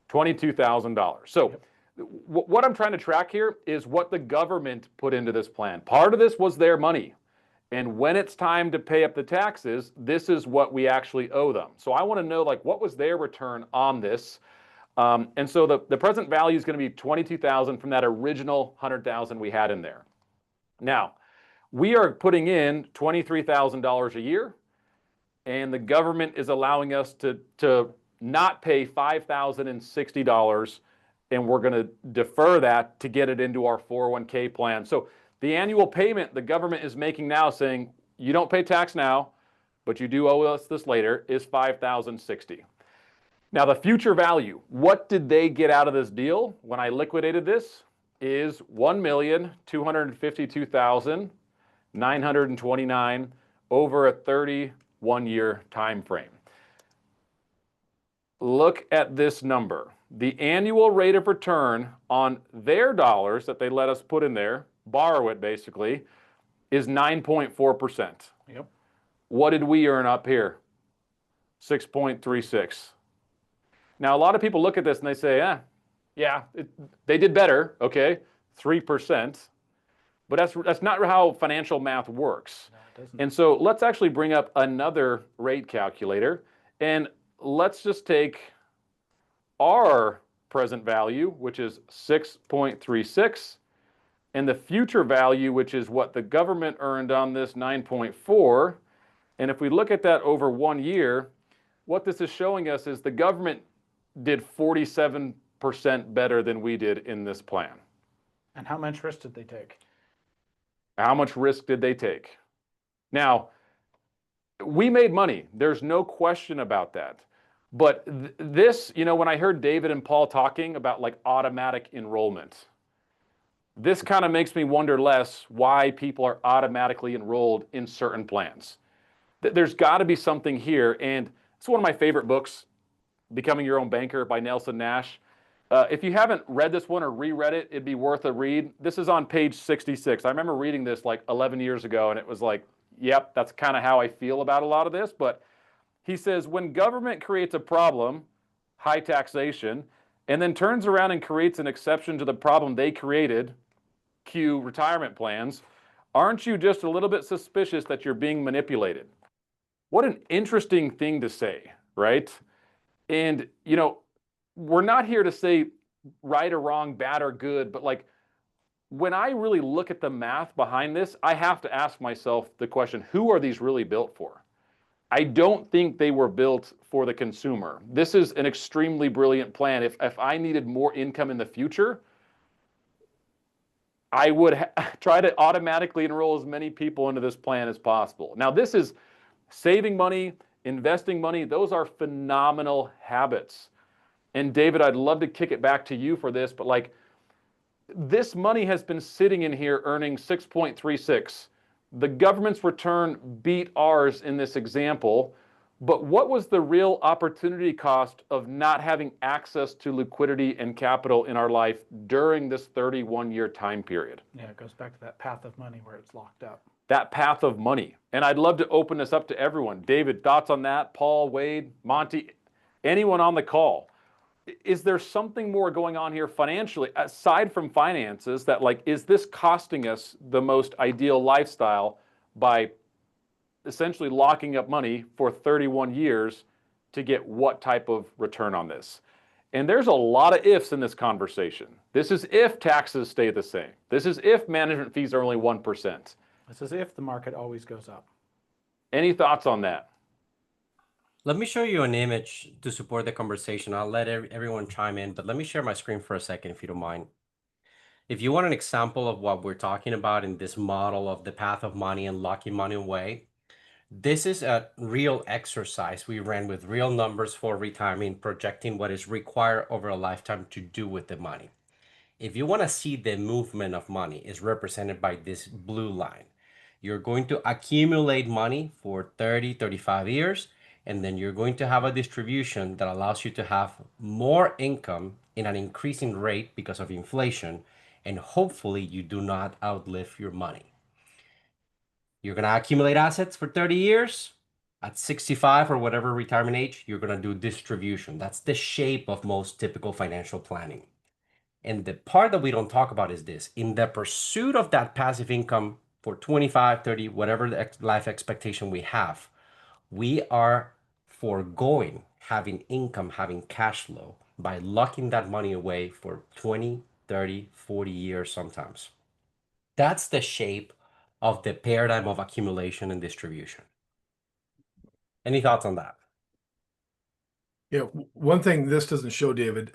$22,000. So what I'm trying to track here is what the government put into this plan. Part of this was their money. And when it's time to pay up the taxes, this is what we actually owe them. So I want to know like what was their return on this. And so the present value is going to be $22,000 from that original $100,000 we had in there. Now, we are putting in $23,000 a year, and the government is allowing us to not pay $5,060, and we're going to defer that to get it into our 401k plan. So the annual payment the government is making now, saying you don't pay tax now, but you do owe us this later, is $5,060. Now, the future value, what did they get out of this deal when I liquidated this, is $1,252,929 over a 31-year time frame. Look at this number. The annual rate of return on their dollars that they let us put in there, borrow it basically, is 9.4%. Yep. What did we earn up here? 6.36. Now, a lot of people look at this and they say, they did better, okay, 3%. But that's not how financial math works. No, it doesn't. And so let's actually bring up another rate calculator, and let's just take our present value, which is 6.36, and the future value, which is what the government earned on this, 9.4. And if we look at that over 1 year, what this is showing us is the government did 47% better than we did in this plan. And how much risk did they take? How much risk did they take? Now, we made money. There's no question about that. But this, when I heard David and Paul talking about like automatic enrollment, this kind of makes me wonder less why people are automatically enrolled in certain plans. There's got to be something here. And it's one of my favorite books, Becoming Your Own Banker by Nelson Nash. If you haven't read this one or reread it, it'd be worth a read. This is on page 66. I remember reading this like 11 years ago, and it was like, yep, that's kind of how I feel about a lot of this. But he says, when government creates a problem, high taxation, and then turns around and creates an exception to the problem they created, cue retirement plans, aren't you just a little bit suspicious that you're being manipulated? What an interesting thing to say, right? And, we're not here to say right or wrong, bad or good, but like when I really look at the math behind this, I have to ask myself the question, who are these really built for? I don't think they were built for the consumer. This is an extremely brilliant plan. If I needed more income in the future, I would try to automatically enroll as many people into this plan as possible. Now, this is saving money, investing money. Those are phenomenal habits. And David, I'd love to kick it back to you for this, but like this money has been sitting in here earning 6.36. The government's return beat ours in this example, but what was the real opportunity cost of not having access to liquidity and capital in our life during this 31-year time period? Yeah, it goes back to that path of money where it's locked up. That path of money. And I'd love to open this up to everyone. David, thoughts on that? Paul, Wade, Monty, anyone on the call? Is there something more going on here financially, aside from finances, that like, is this costing us the most ideal lifestyle by essentially locking up money for 31 years to get what type of return on this? And there's a lot of ifs in this conversation. This is if taxes stay the same. This is if management fees are only 1%. This is if the market always goes up. Any thoughts on that? Let me show you an image to support the conversation. I'll let everyone chime in, but let me share my screen for a second, if you don't mind. If you want an example of what we're talking about in this model of the path of money and locking money away, this is a real exercise we ran with real numbers for retirement, projecting what is required over a lifetime to do with the money. If you want to see the movement of money is represented by this blue line. You're going to accumulate money for 30, 35 years, and then you're going to have a distribution that allows you to have more income in an increasing rate because of inflation, and hopefully you do not outlive your money. You're going to accumulate assets for 30 years. At 65 or whatever retirement age, you're going to do distribution. That's the shape of most typical financial planning. And the part that we don't talk about is this. In the pursuit of that passive income for 25, 30, whatever the life expectation we have, we are foregoing having income, having cash flow by locking that money away for 20, 30, 40 years sometimes. That's the shape of the paradigm of accumulation and distribution. Any thoughts on that? Yeah, one thing this doesn't show, David,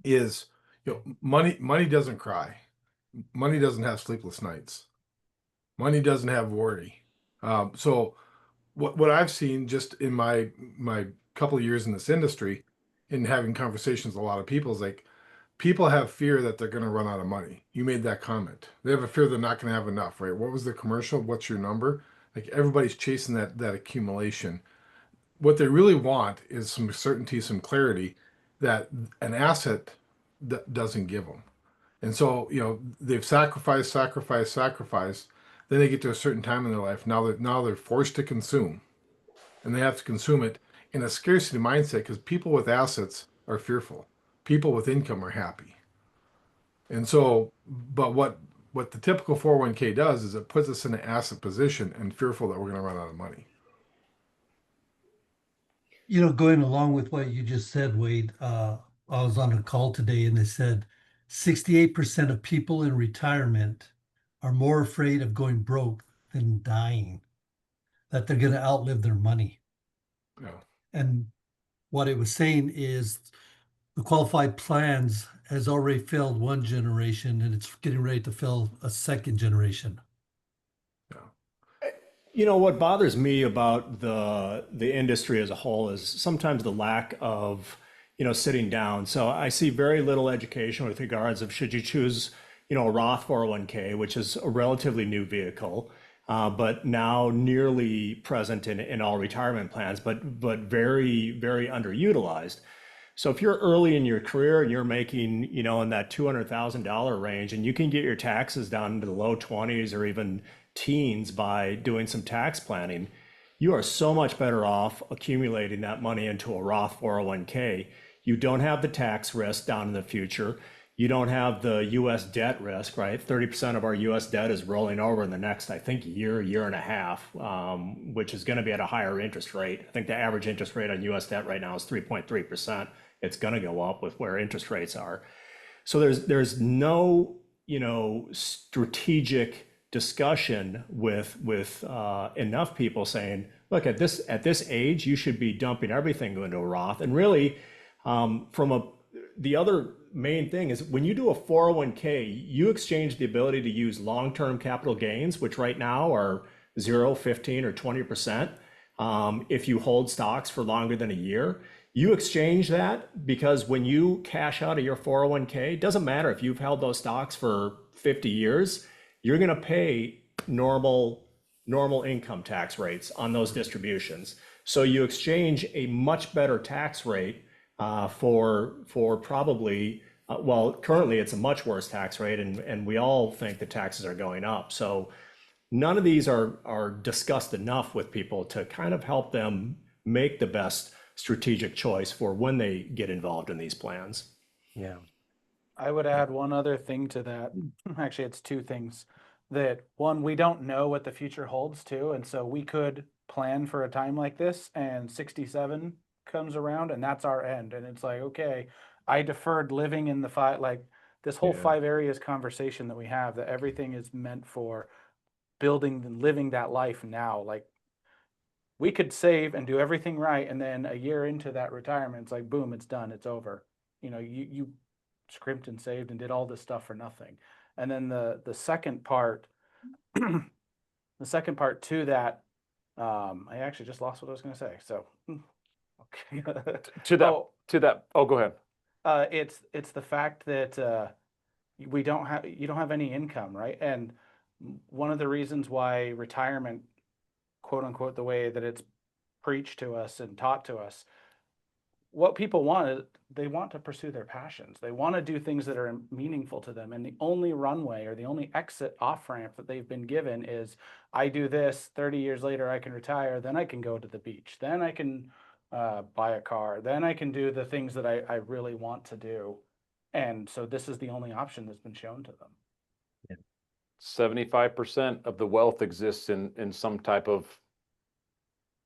is money doesn't cry. Money doesn't have sleepless nights. Money doesn't have worry. So what I've seen just in my couple of years in this industry, in having conversations with a lot of people, is like people have fear that they're going to run out of money. You made that comment. They have a fear they're not going to have enough, right? What was the commercial? What's your number? Like everybody's chasing that accumulation. What they really want is some certainty, some clarity that an asset doesn't give them. And so, they've sacrificed. Then they get to a certain time in their life. Now they're forced to consume, and they have to consume it in a scarcity mindset because people with assets are fearful. People with income are happy. And so, but what the typical 401k does is it puts us in an asset position and fearful that we're going to run out of money. Going along with what you just said, Wade, I was on a call today and they said 68% of people in retirement are more afraid of going broke than dying, that they're going to outlive their money. Yeah. And what it was saying is the qualified plans has already failed one generation and it's getting ready to fail a second generation. What bothers me about the industry as a whole is sometimes the lack of, sitting down. So I see very little education with regards of should you choose, a Roth 401k, which is a relatively new vehicle, but now nearly present in all retirement plans, but very, very underutilized. So if you're early in your career and you're making, in that $200,000 range, and you can get your taxes down into the low 20s or even teens by doing some tax planning, you are so much better off accumulating that money into a Roth 401k. You don't have the tax risk down in the future. You don't have the US debt risk, right? 30% of our US debt is rolling over in the next, I think, year and a half, which is going to be at a higher interest rate. I think the average interest rate on US debt right now is 3.3%. It's going to go up with where interest rates are. So there's no, strategic discussion with enough people saying, look, at this age, you should be dumping everything into a Roth. And really, the other main thing is when you do a 401k, you exchange the ability to use long-term capital gains, which right now are 0, 15, or 20%. If you hold stocks for longer than a year, you exchange that because when you cash out of your 401k, it doesn't matter if you've held those stocks for 50 years, you're going to pay normal income tax rates on those distributions. So you exchange a much better tax rate for probably, well, currently it's a much worse tax rate, and we all think the taxes are going up. So none of these are discussed enough with people to kind of help them make the best strategic choice for when they get involved in these plans. Yeah. I would add one other thing to that. Actually, it's two things. That one, we don't know what the future holds too. And so we could plan for a time like this and 67 comes around and that's our end. And it's like, okay, I deferred living in the this whole 5 areas conversation that we have, that everything is meant for building and living that life now. Like we could save and do everything right. And then a year into that retirement, it's like, boom, it's done. It's over. You scrimped and saved and did all this stuff for nothing. And then the second part, the second part to that, I actually just lost what I was going to say. So, okay. to that. Oh, go ahead. It's the fact that you don't have any income, right? And one of the reasons why retirement, quote unquote, the way that it's preached to us and taught to us, what people want is they want to pursue their passions. They want to do things that are meaningful to them. And the only runway or the only exit off ramp that they've been given is, I do this, 30 years later, I can retire. Then I can go to the beach. Then I can buy a car. Then I can do the things that I really want to do. And so this is the only option that's been shown to them. 75% of the wealth exists in some type of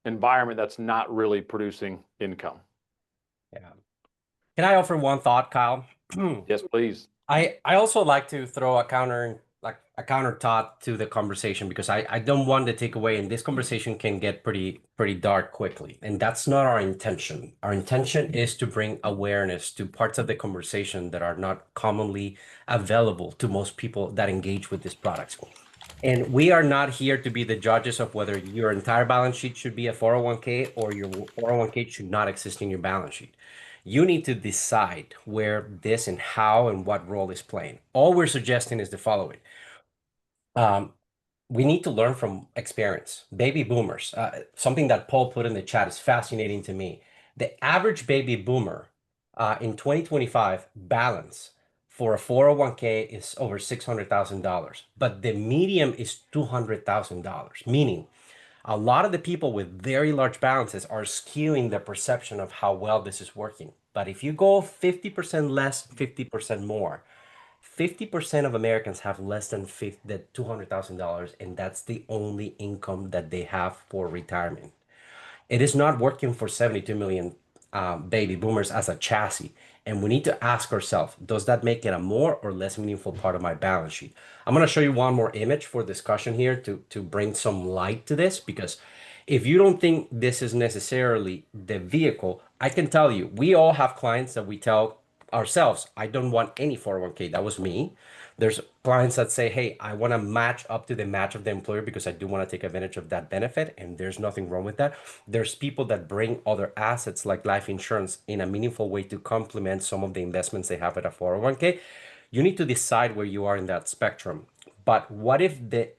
environment that's not really producing income. Yeah. Can I offer one thought, Kyle? Yes, please. I also like to throw a counter thought to the conversation, because I don't want to take away, and this conversation can get pretty dark quickly, and that's not our intention. Our intention is to bring awareness to parts of the conversation that are not commonly available to most people that engage with these products. And we are not here to be the judges of whether your entire balance sheet should be a 401k or your 401k should not exist in your balance sheet. You need to decide where this and how and what role is playing. All we're suggesting is the following. We need to learn from experience. Baby boomers, something that Paul put in the chat is fascinating to me. The average baby boomer in 2025 balance for a 401k is over $600,000, but the median is $200,000, meaning a lot of the people with very large balances are skewing the perception of how well this is working. But if you go 50% less, 50% more, 50% of Americans have less than $200,000, and that's the only income that they have for retirement. It is not working for 72 million baby boomers as a chassis. And we need to ask ourselves, does that make it a more or less meaningful part of my balance sheet? I'm going to show you one more image for discussion here to bring some light to this, because if you don't think this is necessarily the vehicle, I can tell you, we all have clients that we tell ourselves, I don't want any 401k. That was me. There's clients that say, hey, I want to match up to the match of the employer because I do want to take advantage of that benefit. And there's nothing wrong with that. There's people that bring other assets like life insurance in a meaningful way to complement some of the investments they have at a 401k. You need to decide where you are in that spectrum. But what if the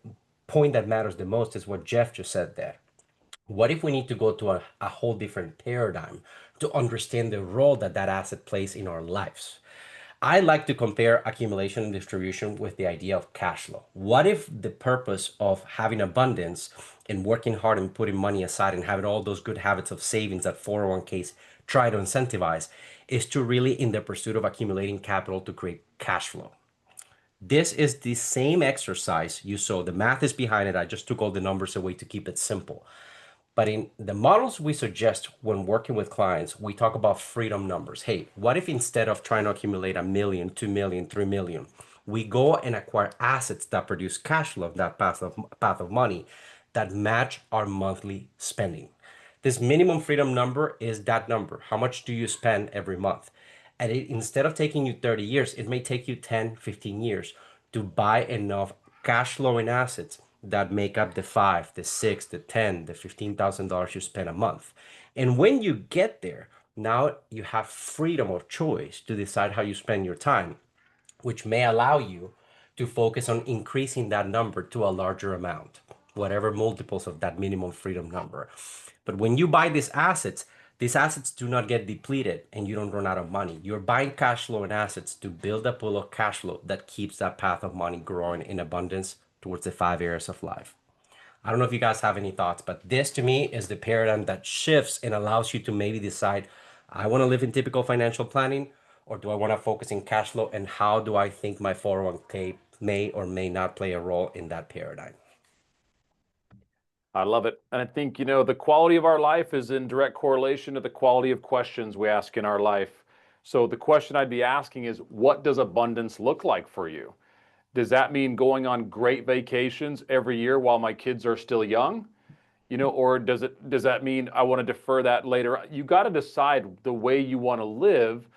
point that matters the most is what Jeff just said there? What if we need to go to a whole different paradigm to understand the role that that asset plays in our lives? I like to compare accumulation and distribution with the idea of cash flow. What if the purpose of having abundance and working hard and putting money aside and having all those good habits of savings that 401ks try to incentivize is to really in the pursuit of accumulating capital to create cash flow. This is the same exercise you saw. The math is behind it. I just took all the numbers away to keep it simple. But in the models we suggest when working with clients, we talk about freedom numbers. Hey, what if instead of trying to accumulate 1 million, 2 million, 3 million, we go and acquire assets that produce cash flow, that path of money that match our monthly spending? This minimum freedom number is that number. How much do you spend every month? And instead of taking you 30 years, it may take you 10, 15 years to buy enough cash flowing assets that make up the 5, the 6, the 10, the $15,000 you spend a month. And when you get there, now you have freedom of choice to decide how you spend your time, which may allow you to focus on increasing that number to a larger amount, whatever multiples of that minimum freedom number. But when you buy these assets do not get depleted and you don't run out of money. You're buying cash flow and assets to build a pool of cash flow that keeps that path of money growing in abundance towards the 5 areas of life. I don't know if you guys have any thoughts, but this to me is the paradigm that shifts and allows you to maybe decide, I want to live in typical financial planning, or do I want to focus in cash flow, and how do I think my 401k may or may not play a role in that paradigm? I love it. And I think, the quality of our life is in direct correlation to the quality of questions we ask in our life. So the question I'd be asking is, what does abundance look like for you? Does that mean going on great vacations every year while my kids are still young? Or does that mean I want to defer that later? You got to decide the way you want to live.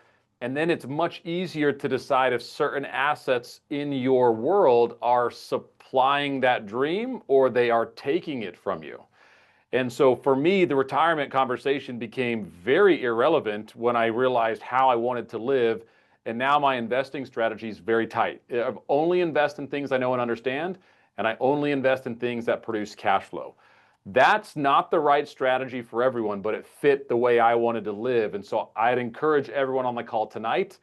And then it's much easier to decide if certain assets in your world are supplying that dream or they are taking it from you. And so for me, the retirement conversation became very irrelevant when I realized how I wanted to live. And now my investing strategy is very tight. I only invest in things I know and understand, and I only invest in things that produce cash flow. That's not the right strategy for everyone, but it fit the way I wanted to live. And so I'd encourage everyone on the call tonight,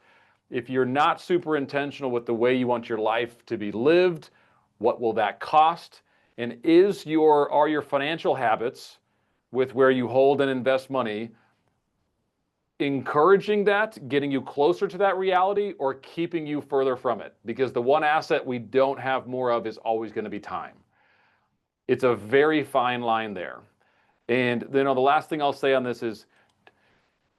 if you're not super intentional with the way you want your life to be lived, what will that cost? And are your financial habits with where you hold and invest money encouraging that, getting you closer to that reality, or keeping you further from it? Because the one asset we don't have more of is always going to be time. It's a very fine line there. And the last thing I'll say on this is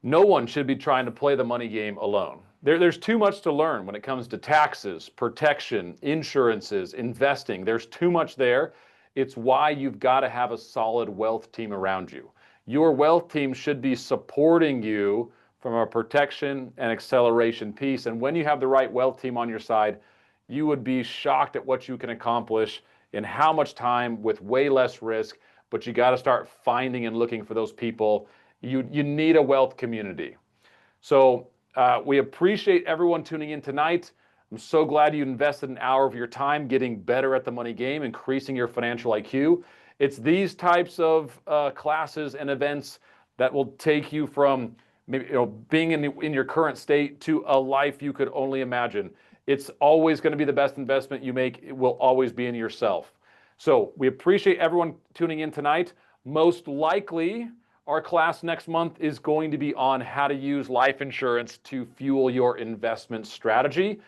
no one should be trying to play the money game alone. There's too much to learn when it comes to taxes, protection, insurances, investing. There's too much there. It's why you've got to have a solid wealth team around you. Your wealth team should be supporting you from a protection and acceleration piece. And when you have the right wealth team on your side, you would be shocked at what you can accomplish in how much time with way less risk. But you got to start finding and looking for those people. You need a wealth community. So we appreciate everyone tuning in tonight. I'm so glad you invested an hour of your time getting better at the money game, increasing your financial IQ. It's these types of classes and events that will take you from maybe being in your current state to a life you could only imagine. It's always going to be the best investment you make. It will always be in yourself. So we appreciate everyone tuning in tonight. Most likely, our class next month is going to be on how to use life insurance to fuel your investment strategy.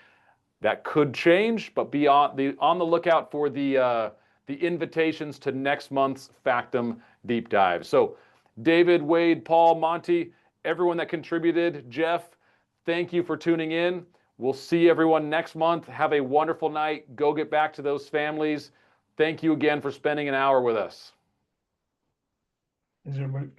That could change, but be on the lookout for the invitations to next month's Factum Deep Dive. So David, Wade, Paul, Monty, everyone that contributed, Jeff, thank you for tuning in. We'll see everyone next month. Have a wonderful night. Go get back to those families. Thank you again for spending an hour with us. Is everybody?